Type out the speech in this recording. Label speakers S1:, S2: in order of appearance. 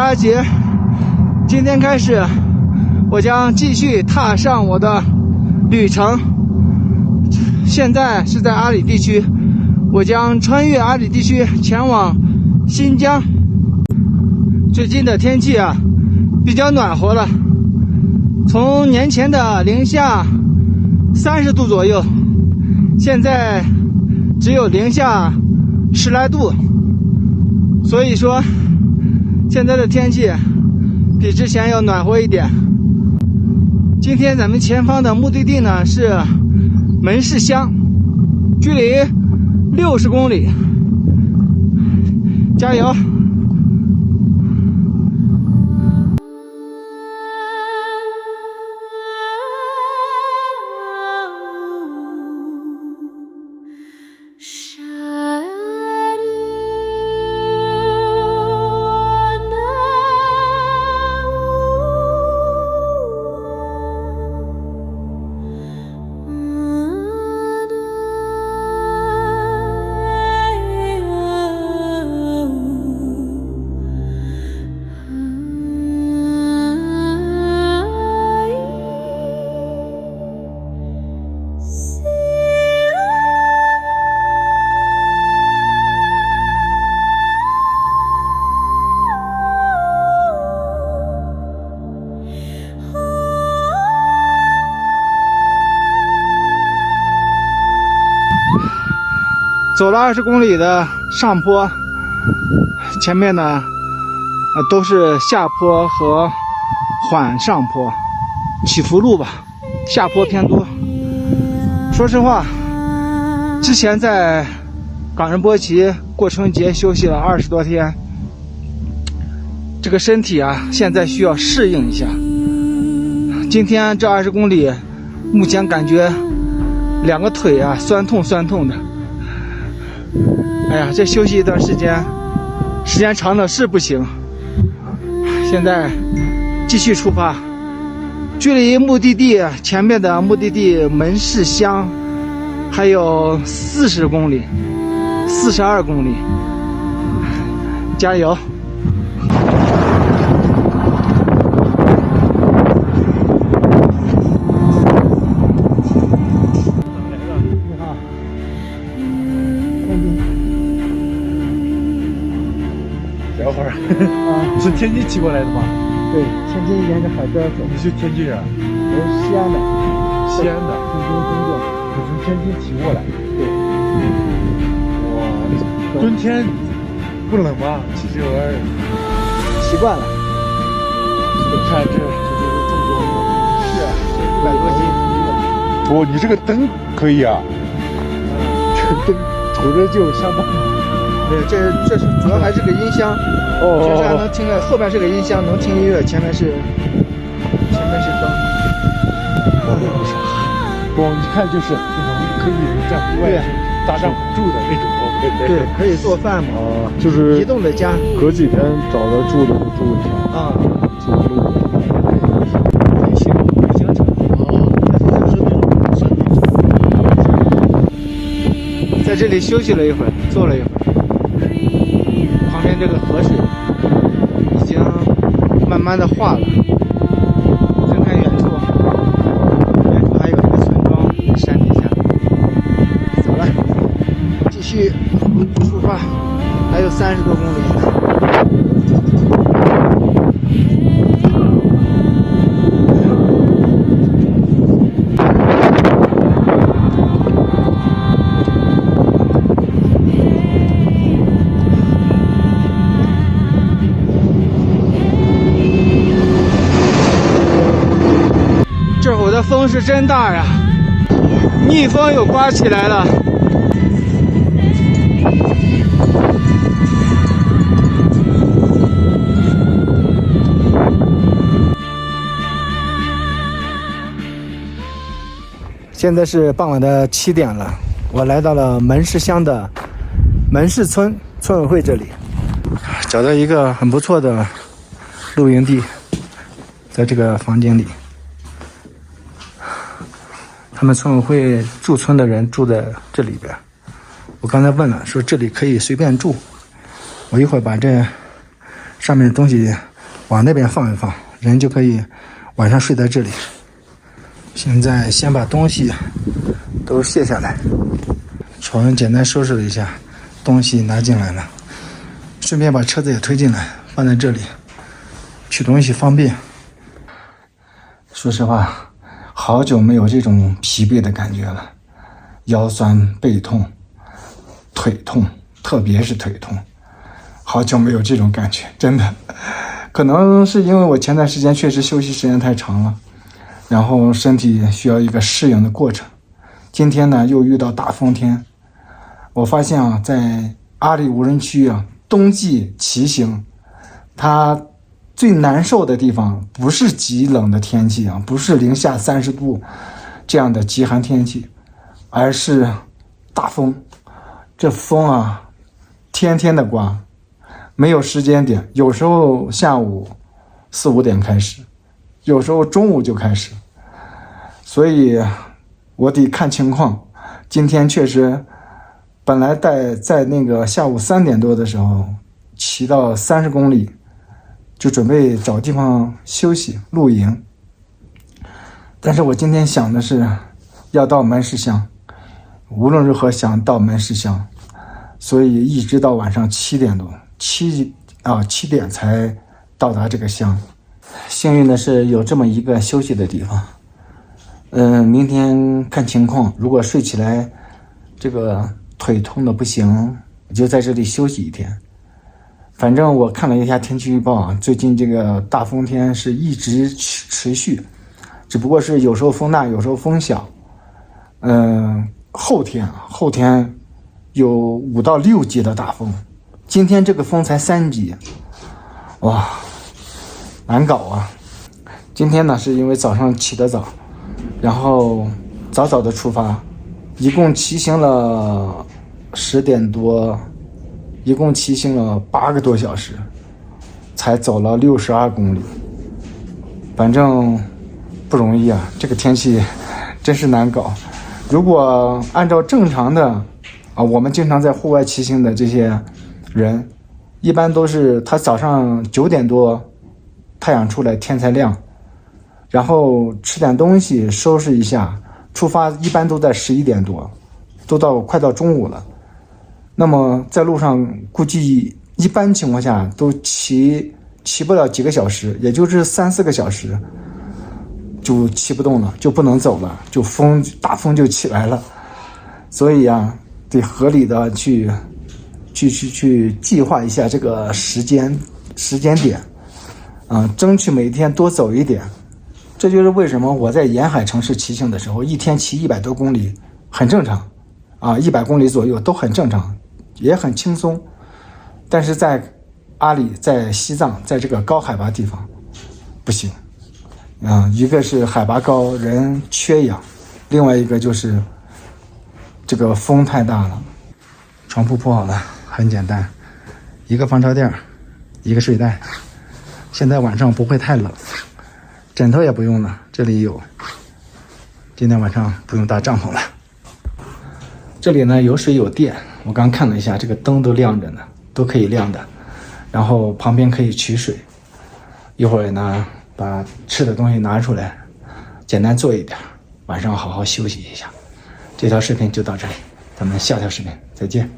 S1: 阿杰，今天开始，我将继续踏上我的旅程。现在是在阿里地区，我将穿越阿里地区前往新疆。最近的天气啊，比较暖和了，从年前的零下30度左右，现在只有零下10来度，所以说现在的天气比之前要暖和一点。今天咱们前方的目的地呢是门市乡，距离60公里，加油！走了20公里的上坡，前面呢都是下坡和缓上坡，起伏路吧，下坡偏多。说实话，之前在冈仁波齐过春节休息了20多天，这个身体啊现在需要适应一下。今天这20公里，目前感觉2个腿啊酸痛的。哎呀，这休息一段时间长了是不行。现在继续出发，距离目的地前面的目的地门市乡还有40公里，42公里，加油！
S2: 小伙儿，是天津骑过来的吗？
S1: 对，天津沿着海边走。
S2: 你是天津人？
S1: 我是西安的。
S2: 西安的，
S1: 中正。
S2: 你从天津骑过来？
S1: 对。
S2: 哇，春天不冷吗？骑这玩意儿？
S1: 习惯了。
S2: 你看这就是重装的。
S1: 是啊，100多斤。
S2: 哦，你这个灯可以啊。这个灯瞅着就相当。
S1: 对，这是主要还是个音箱，就是还能听个，后边是个音箱，能听音乐，前面是灯，
S2: 光一看就是那种可以在户外搭帐篷住的那种。
S1: 对，可以做饭嘛，
S2: 就是
S1: 移动的家，
S2: 隔几天找着住的就住一下
S1: 啊，
S2: 记录。
S1: 行程在这里休息了一会儿，坐了一会儿。旁边这个河水已经慢慢的化了，再看远处还有一个村庄在山底下。走了，继续出发，还有30多公里。这会儿的风是真大呀，逆风又刮起来了。现在是傍晚的7点了，我来到了门市乡的门市村村委会这里，找到一个很不错的露营地，在这个房间里。他们村委会驻村的人住在这里边，我刚才问了，说这里可以随便住。我一会儿把这上面的东西往那边放一放，人就可以晚上睡在这里。现在先把东西都卸下来，楚文简单收拾了一下，东西拿进来了，顺便把车子也推进来，放在这里，取东西方便。说实话，好久没有这种疲惫的感觉了，腰酸背痛，腿痛，特别是腿痛，好久没有这种感觉，真的。可能是因为我前段时间确实休息时间太长了，然后身体需要一个适应的过程。今天呢又遇到大风天，我发现啊，在阿里无人区啊，冬季骑行，它最难受的地方不是极冷的天气啊，不是零下30度这样的极寒天气，而是大风。这风啊，天天的刮，没有时间点，有时候下午4、5点开始，有时候中午就开始，所以我得看情况。今天确实本来在那个下午3点多的时候骑到30公里，就准备找地方休息露营，但是我今天想的是要到门市乡，无论如何想到门市乡，所以一直到晚上7点多7点才到达这个乡。幸运的是有这么一个休息的地方。明天看情况，如果睡起来这个腿痛的不行，就在这里休息一天。反正我看了一下天气预报啊，最近这个大风天是一直持续，只不过是有时候风大，有时候风小。后天有5到6级的大风，今天这个风才3级，哇，难搞啊！今天呢是因为早上起得早，然后早早的出发，一共骑行了10点多，一共骑行了8个多小时，才走了62公里。反正不容易啊，这个天气真是难搞。如果按照正常的我们经常在户外骑行的这些人，一般都是他早上9点多太阳出来，天才亮，然后吃点东西收拾一下，出发一般都在11点多，都快到中午了。那么在路上估计一般情况下都骑不了几个小时，也就是3、4个小时就骑不动了，就不能走了，就大风就起来了。所以啊，得合理的去计划一下这个时间点争取每天多走一点。这就是为什么我在沿海城市骑行的时候，一天骑100多公里很正常100公里左右都很正常，也很轻松。但是在阿里，在西藏，在这个高海拔地方不行一个是海拔高，人缺氧，另外一个就是这个风太大了。床铺铺好了，很简单，一个防潮垫，一个睡袋。现在晚上不会太冷，枕头也不用了，这里有。今天晚上不用搭帐篷了。这里呢有水有电，我刚看了一下，这个灯都亮着呢，都可以亮的。然后旁边可以取水。一会儿呢把吃的东西拿出来，简单做一点，晚上好好休息一下。这条视频就到这里，咱们下条视频再见。